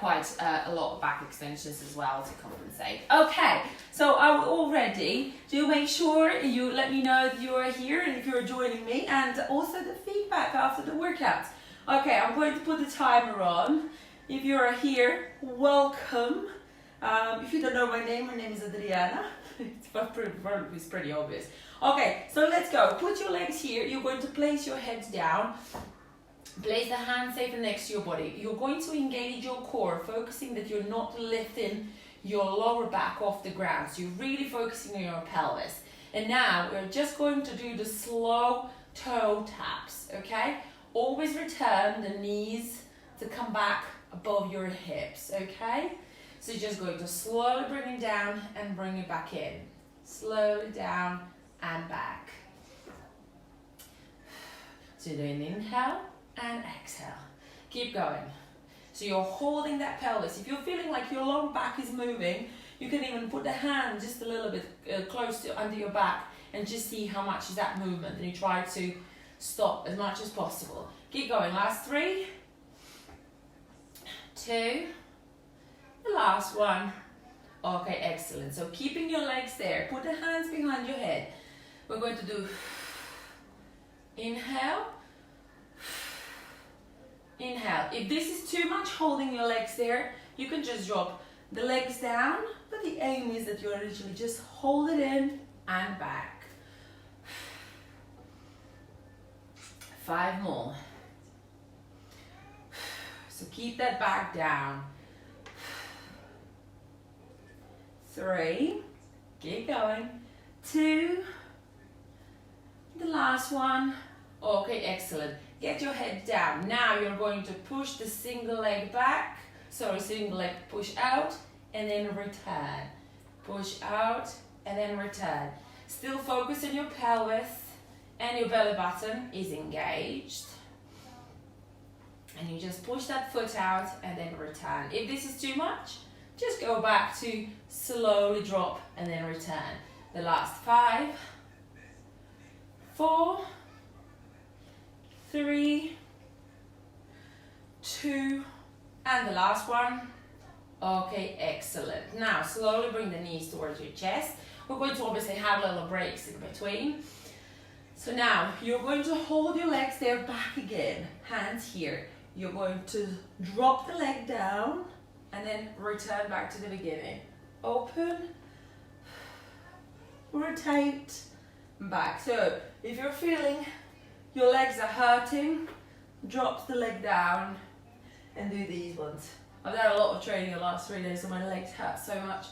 quite a lot of back extensions as well to compensate. Okay, so are we all ready? Do make sure you let me know that you are here and if you're joining me, and also the feedback after the workout. Okay, I'm going to put the timer on. If you're here, welcome. If you don't know my name is Adrijana. It's pretty obvious. Okay, so let's go. Put your legs here. You're going to place your head down. Place the hands safe next to your body. You're going to engage your core, focusing that you're not lifting your lower back off the ground. So you're really focusing on your pelvis. And now we're just going to do the slow toe taps, okay? Always return the knees to come back above your hips, okay? So you're just going to slowly bring it down and bring it back in. Slowly down and back. So you're doing inhale and exhale. Keep going. So you're holding that pelvis. If you're feeling like your lower back is moving, you can even put the hand just a little bit close to under your back and just see how much is that movement, and you try to stop as much as possible. Keep going. Last 3, 2, the last one. Okay, excellent. So keeping your legs there, put the hands behind your head. We're going to do inhale, inhale. If this is too much holding your legs there, you can just drop the legs down, but the aim is that you originally just hold it in and back. 5 more. So keep that back down. 3, keep going. 2, the last one. Okay, excellent. Get your head down. Now you're going to push the single leg back. Single leg push out and then return. Push out and then return. Still focus on your pelvis and your belly button is engaged. And you just push that foot out and then return. If this is too much, just go back to slowly drop and then return. The last 5, 4, 3, 2, and the last one. Okay, excellent. Now slowly bring the knees towards your chest. We're going to obviously have little breaks in between. So now you're going to hold your legs there back again, hands here. You're going to drop the leg down and then return back to the beginning. Open, rotate, back. So if you're feeling your legs are hurting, drop the leg down and do these ones. I've done a lot of training the last 3 days so my legs hurt so much.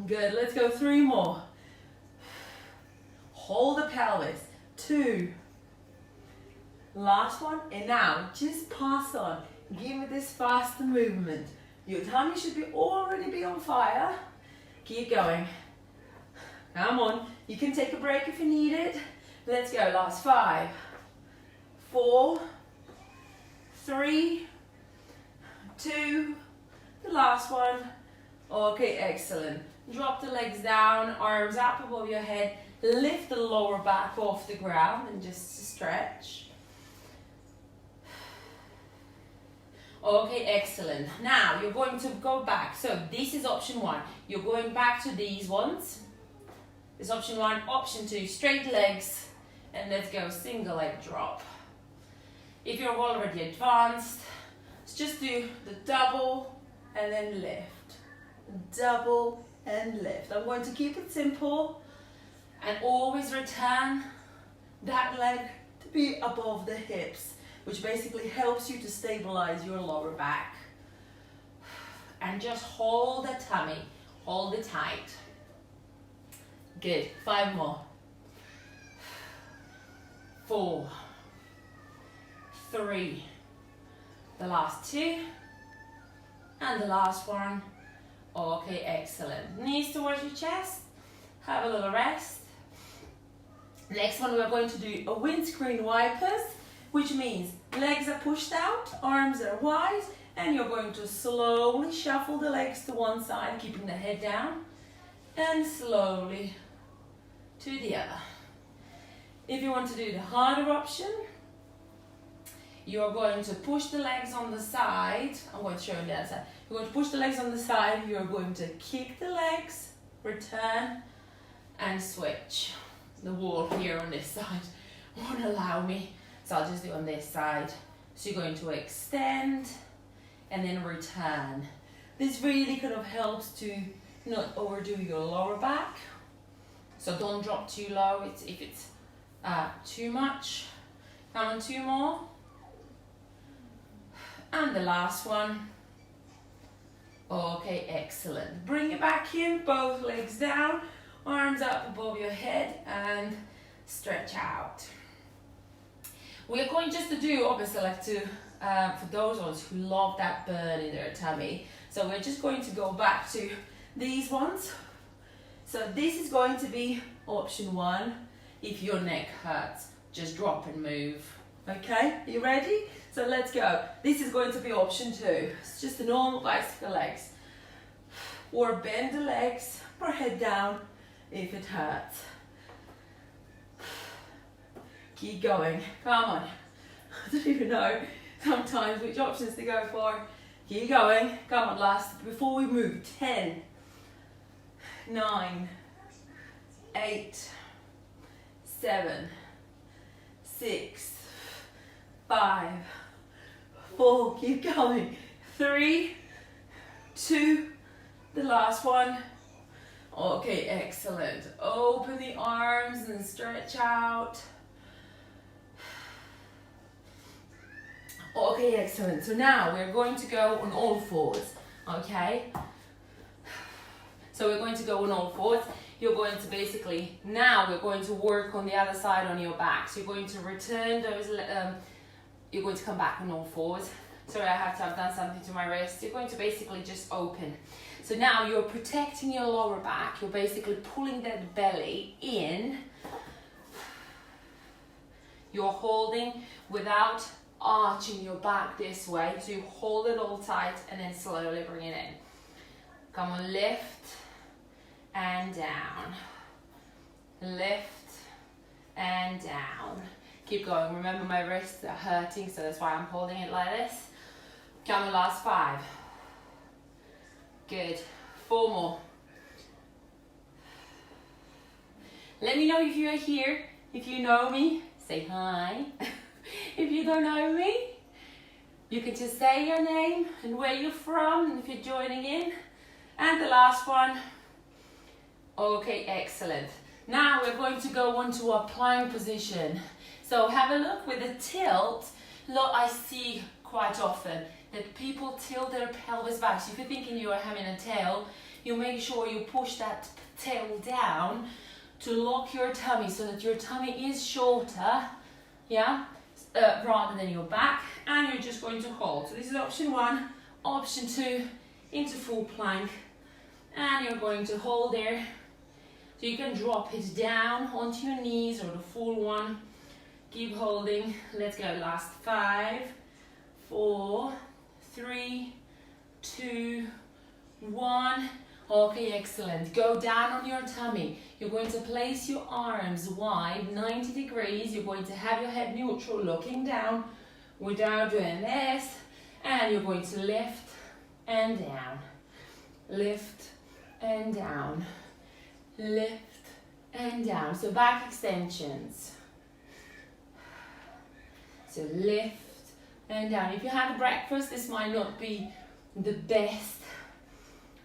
Good, let's go 3 more. Hold the pelvis. 2. Last one, and now just pass on. Give me this faster movement. Your tummy should already be on fire. Keep going. Come on, you can take a break if you need it. Let's go, last 5, 4, 3, 2, the last one. Okay, excellent. Drop the legs down, arms up above your head. Lift the lower back off the ground and just stretch. Okay, excellent. Now you're going to go back. So this is option 1. You're going back to these ones. This is option 1. Option 2, straight legs. And let's go single leg drop. If you're already advanced, just do the double and then lift. Double and lift. I'm going to keep it simple and always return that leg to be above the hips, which basically helps you to stabilize your lower back. And just hold the tummy, hold it tight. Good, 5 more. 4, 3, the last 2, and the last one. Okay, excellent. Knees towards your chest, have a little rest. Next one, we're going to do a windscreen wipers, which means legs are pushed out, arms are wide, and you're going to slowly shuffle the legs to one side, keeping the head down, and slowly to the other. If you want to do the harder option, you're going to push the legs on the side. I'm going to show you the other side. You're going to push the legs on the side. You're going to kick the legs, return, and switch. The wall here on this side won't allow me, so I'll just do it on this side. So you're going to extend and then return. This really kind of helps to not overdo your lower back. So don't drop too low if it's too much. Come on, 2 more. And the last one. Okay, excellent. Bring it back in, both legs down, arms up above your head, and stretch out. We're going just to do, obviously, like to, for those of us who love that burn in their tummy. So we're just going to go back to these ones. So this is going to be option 1. If your neck hurts, just drop and move. Okay, you ready? So let's go. This is going to be option 2. It's just a normal bicycle legs. Or bend the legs or head down if it hurts. Keep going. Come on. I don't even know sometimes which options to go for. Keep going. Come on, last. Before we move. 10, 9, 8, 7, 6, 5, 4. Keep going. 3, 2. The last one. Okay, excellent. Open the arms and stretch out. Okay, excellent. So now we're going to go on all fours, okay? So we're going to go on all fours. You're going to basically, now we're going to work on the other side on your back. So you're going to return those, you're going to come back on all fours. Sorry, I have done something to my wrist. You're going to basically just open. So now you're protecting your lower back. You're basically pulling that belly in. You're holding without arching your back this way. So you hold it all tight and then slowly bring it in. Come on, lift and down. Lift and down. Keep going. Remember, my wrists are hurting, so that's why I'm holding it like this. Come on, last 5. Good. 4 more. Let me know if you're here. If you know me, say hi. If you don't know me, you can just say your name and where you're from and if you're joining in. And the last one. Okay, excellent. Now we're going to go on to a plank position. So have a look with the tilt. Look, I see quite often that people tilt their pelvis back. So if you're thinking you are having a tail, you make sure you push that tail down to lock your tummy so that your tummy is shorter, yeah, rather than your back, and you're just going to hold. So this is option 1. Option 2, into full plank, and you're going to hold there. So you can drop it down onto your knees or the full one. Keep holding. Let's go. Last 5, 4, 3, 2, 1. Okay, excellent. Go down on your tummy. You're going to place your arms wide, 90 degrees. You're going to have your head neutral, looking down without doing this. And you're going to lift and down. Lift and down. Lift and down. So back extensions. So lift and down. If you had breakfast, this might not be the best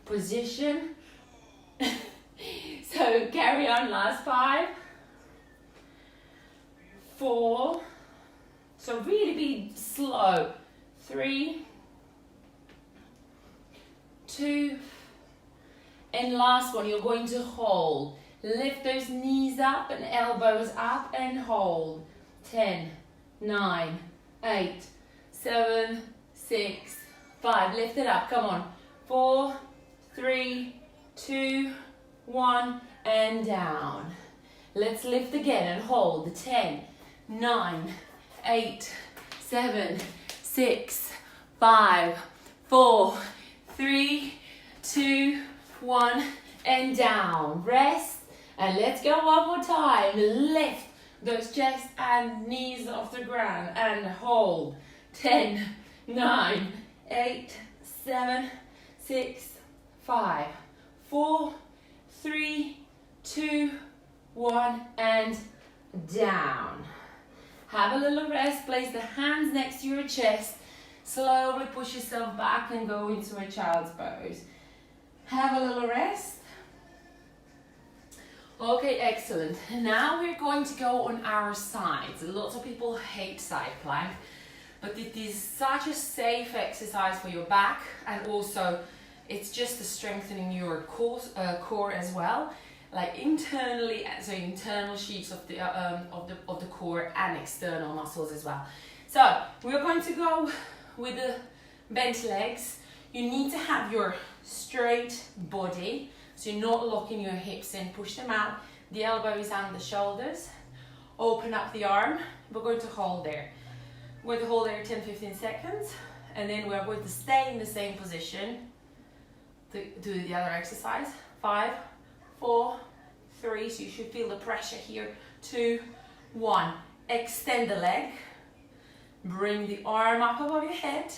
position. So carry on. Last 5, 4. So really be slow. 3, 2, and last one, you're going to hold. Lift those knees up and elbows up and hold. 10, 9, 8, 7, 6, 5. Lift it up. Come on. 4, 3, 2, 1, and down. Let's lift again and hold. 10, 9, 8, 7, 6, 5, 4, 3, 2, 1, and down. Rest, and let's go one more time. Lift those chest and knees off the ground and hold. 10, 9, 8, 7, 6, 5, 4, 3, 2, 1, and down. Have a little rest. Place the hands next to your chest. Slowly push yourself back and go into a child's pose. Have a little rest. Okay, excellent. Now we're going to go on our sides. Lots of people hate side plank, but it is such a safe exercise for your back, and also it's just strengthening your core as well, like internally, so internal sheets of the core and external muscles as well. So we're going to go with the bent legs. You need to have your straight body, so you're not locking your hips in. Push them out, the elbows and the shoulders. Open up the arm. We're going to hold there. We're going to hold there 10-15 seconds, and then we're going to stay in the same position to do the other exercise. 5, 4, 3, so you should feel the pressure here. 2, 1. Extend the leg. Bring the arm up above your head.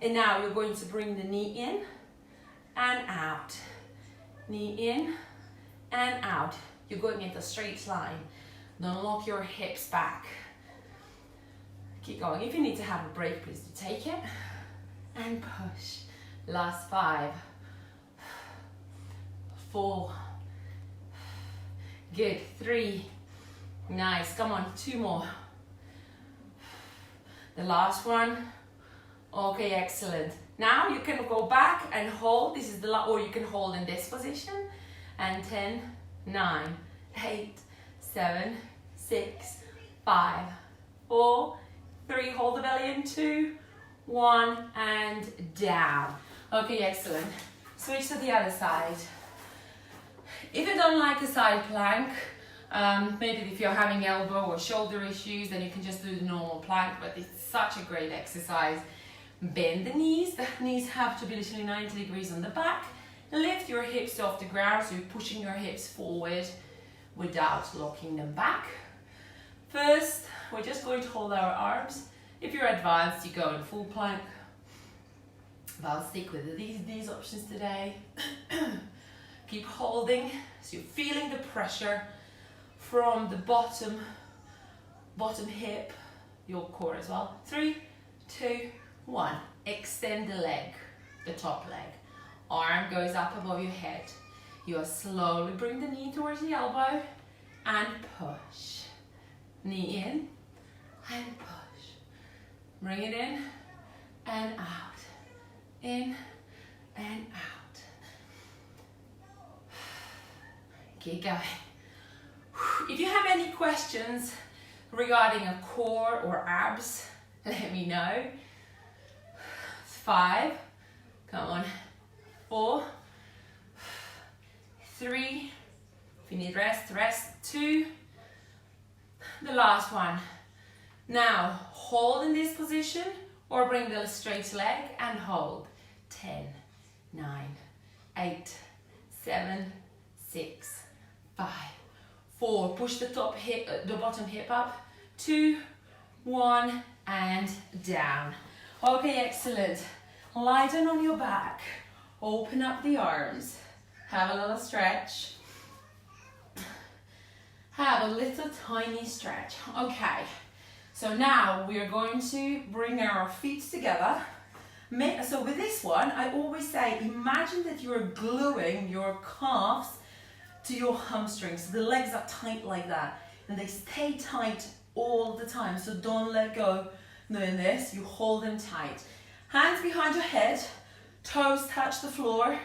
And now you're going to bring the knee in and out. Knee in and out. You're going in a straight line. Don't lock your hips back. Keep going. If you need to have a break, please do take it. And push. Last 5, 4, good, 3, nice, come on, 2 more. The last one. Okay, excellent. Now you can go back and hold. This is the or you can hold in this position. And 10, 9, 8, 7, 6, 5, 4, 3. Hold the belly in. 2, 1, and down. Okay, excellent. Switch to the other side. If you don't like a side plank, maybe if you're having elbow or shoulder issues, then you can just do the normal plank, but it's such a great exercise. Bend the knees have to be literally 90 degrees on the back. Lift your hips off the ground, so you're pushing your hips forward without locking them back. First, we're just going to hold our arms. If you're advanced, you go in full plank. But I'll stick with these options today. Keep holding, so you're feeling the pressure from the bottom hip, your core as well. 3, 2, 1. Extend the leg, the top leg. Arm goes up above your head. You slowly bring the knee towards the elbow and push. Knee in and push. Bring it in and out. In and out. Keep going. If you have any questions regarding a core or abs, let me know. 5, come on, 4, 3, if you need rest, 2, the last one. Now, hold in this position or bring the straight leg and hold. 10, 9, 8, 7, 6, 5, 4, push the bottom hip up, 2, 1, and down. Okay, excellent. Lie down on your back, open up the arms, have a little stretch, have a little tiny stretch. Okay, so now we are going to bring our feet together. So with this one, I always say, imagine that you're gluing your calves to your hamstrings. So the legs are tight like that, and they stay tight all the time, so don't let go. Doing this, you hold them tight. Hands behind your head, toes touch the floor.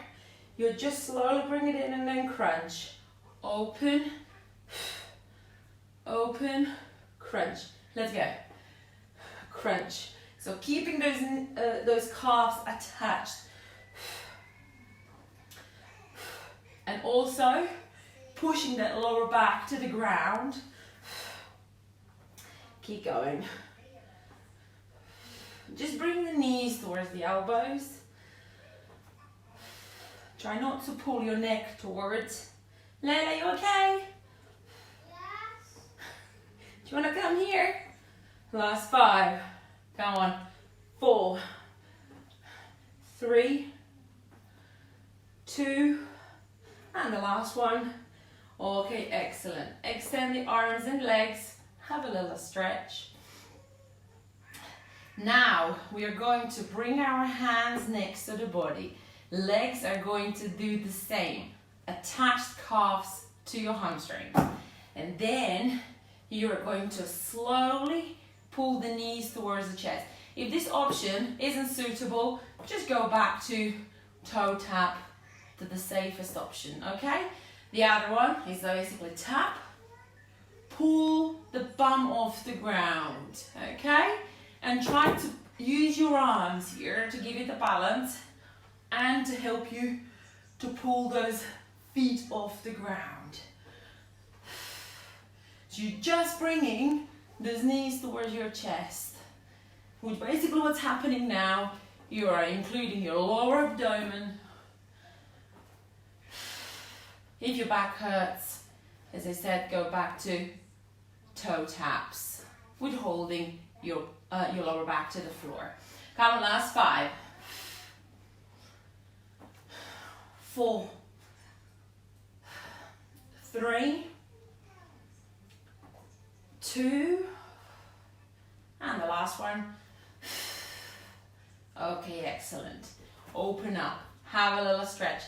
You just slowly bring it in and then crunch. Open, open, crunch. Let's go. Crunch. So keeping those calves attached. And also pushing that lower back to the ground. Keep going. Just bring the knees towards the elbows. Try not to pull your neck towards. Leila, you okay? Yes. Do you want to come here? Last 5, Come on. 4, 3, 2, and the last one. Okay, excellent. Extend the arms and legs. Have a little stretch. Now we are going to bring our hands next to the body. Legs are going to do the same. Attach calves to your hamstrings. And then you're going to slowly pull the knees towards the chest. If this option isn't suitable, just go back to toe tap, to the safest option, okay? The other one is basically tap, pull the bum off the ground, okay? And try to use your arms here to give you the balance and to help you to pull those feet off the ground. So you're just bringing those knees towards your chest. Which basically what's happening now, you are including your lower abdomen. If your back hurts, as I said, go back to toe taps with holding your lower back to the floor. Come on, last 5, 4, 3, 2, and the last one. Okay, excellent. Open up, have a little stretch.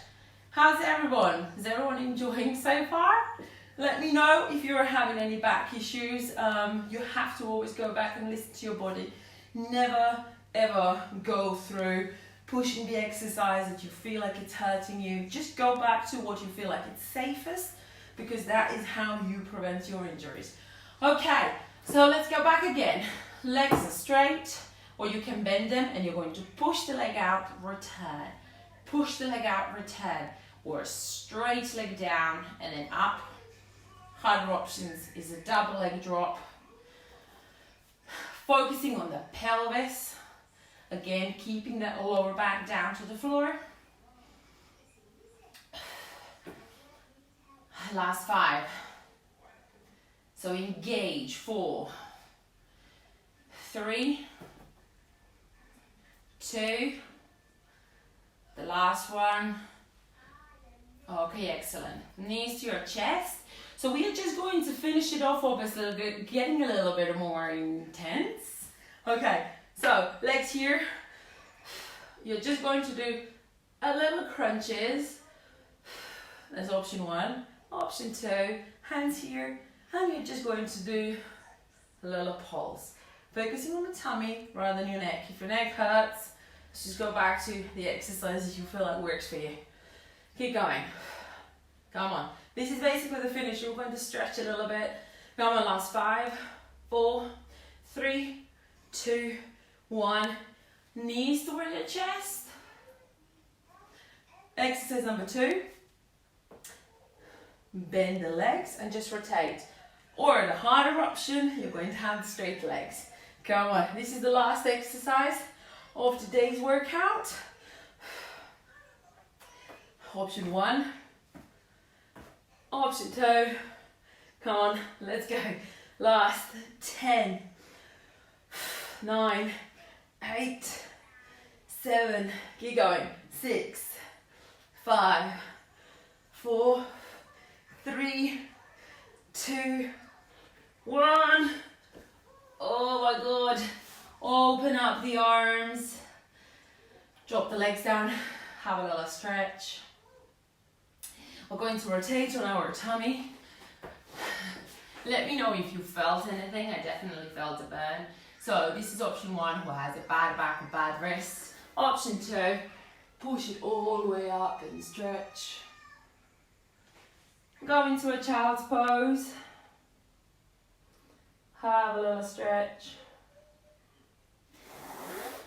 How's everyone? Is everyone enjoying so far? Let me know if you're having any back issues. You have to always go back and listen to your body. Never ever go through pushing the exercise that you feel like it's hurting you. Just go back to what you feel like it's safest, because that is how you prevent your injuries. Okay, so let's go back again. Legs are straight, or you can bend them and you're going to push the leg out, return. Push the leg out, return. Or a straight leg down and then up. Harder options is a double leg drop. Focusing on the pelvis. Again, keeping that lower back down to the floor. Last 5. So engage. 4, 3, 2, the last one. Okay, excellent. Knees to your chest. So we are just going to finish it off obviously, getting a little bit more intense. Okay, so legs here. You're just going to do a little crunches. That's option 1. Option 2, hands here. And you're just going to do a little pulse. Focusing on the tummy rather than your neck. If your neck hurts, let's just go back to the exercises you feel like works for you. Keep going. Come on. This is basically the finish. You're going to stretch a little bit. Come on, last 5, 4, 3, 2, 1. Knees toward your chest. Exercise number 2. Bend the legs and just rotate. Or the harder option, you're going to have the straight legs. Come on. This is the last exercise of today's workout. Option 1, option 2, come on, let's go. Last 10, 9, 8, 7, keep going. 6, 5, 4, 3, 2, 1. Oh my God. Open up the arms. Drop the legs down. Have a little stretch. We're going to rotate on our tummy. Let me know if you felt anything. I definitely felt a burn. So this is option 1, who has a bad back or bad wrist. Option 2, push it all the way up and stretch. Go into a child's pose. Have a little stretch.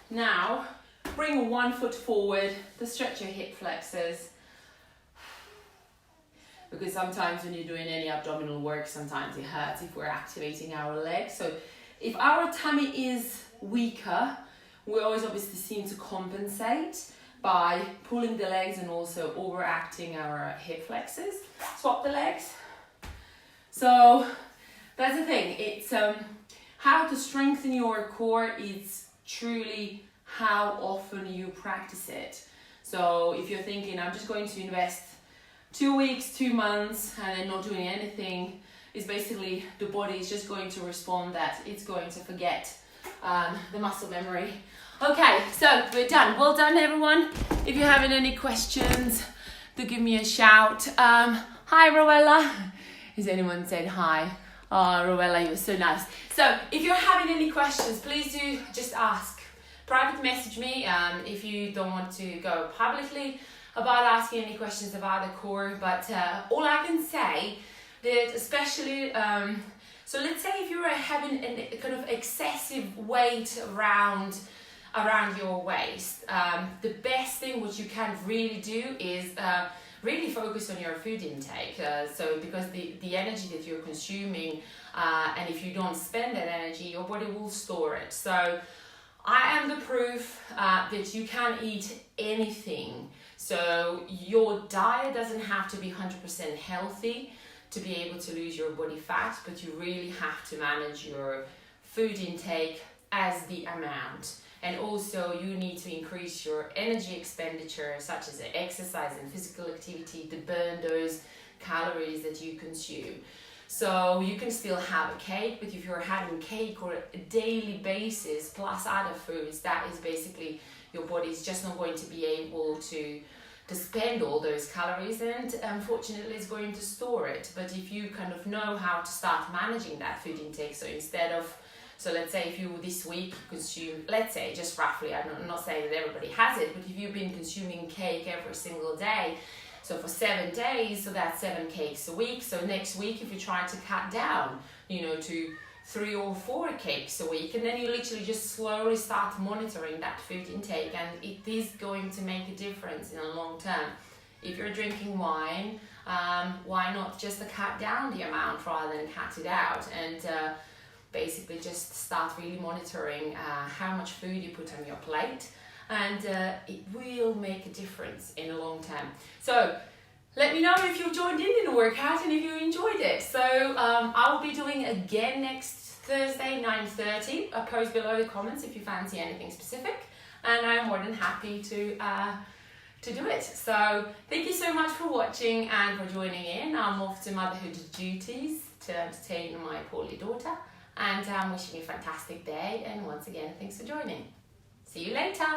Now, bring one foot forward to stretch your hip flexors. Because sometimes when you're doing any abdominal work, sometimes it hurts if we're activating our legs. So if our tummy is weaker, we always obviously seem to compensate by pulling the legs and also overacting our hip flexors. Swap the legs. So that's the thing. It's how to strengthen your core is truly how often you practice it. So if you're thinking, I'm just going to invest 2 weeks, 2 months, and then not doing anything, is basically the body is just going to respond that it's going to forget the muscle memory. Okay, so we're done. Well done, everyone. If you're having any questions, do give me a shout. Hi, Rowella. Has anyone said hi? Oh, Rowella, you're so nice. So if you're having any questions, please do just ask. Private message me if you don't want to go publicly about asking any questions about the core. But all I can say that especially, so let's say if you're having a kind of excessive weight around your waist, the best thing which you can really do is really focus on your food intake. So because the energy that you're consuming, and if you don't spend that energy, your body will store it. So I am the proof that you can eat anything. So your diet doesn't have to be 100% healthy to be able to lose your body fat, but you really have to manage your food intake as the amount. And also you need to increase your energy expenditure, such as exercise and physical activity, to burn those calories that you consume. So you can still have a cake, but if you're having cake on a daily basis plus other foods, that is basically your body's just not going to be able to spend all those calories, and unfortunately it's going to store it. But if you kind of know how to start managing that food intake, so instead of, so let's say if you this week consume, let's say just roughly, I'm not saying that everybody has it, but if you've been consuming cake every single day, so for 7 days, so that's 7 cakes a week. So next week, if you try to cut down, to 3 or 4 cakes a week, and then you literally just slowly start monitoring that food intake, and it is going to make a difference in the long term. If you're drinking wine, why not just cut down the amount rather than cut it out, and basically just start really monitoring how much food you put on your plate, and it will make a difference in the long term. So let me know if you joined in the workout and if you enjoyed it. So I will be doing again next Thursday, 9:30. Post below the comments if you fancy anything specific, and I'm more than happy to do it. So thank you so much for watching and for joining in. I'm off to motherhood duties to entertain my poorly daughter, and I'm wishing you a fantastic day, and once again, thanks for joining. See you later.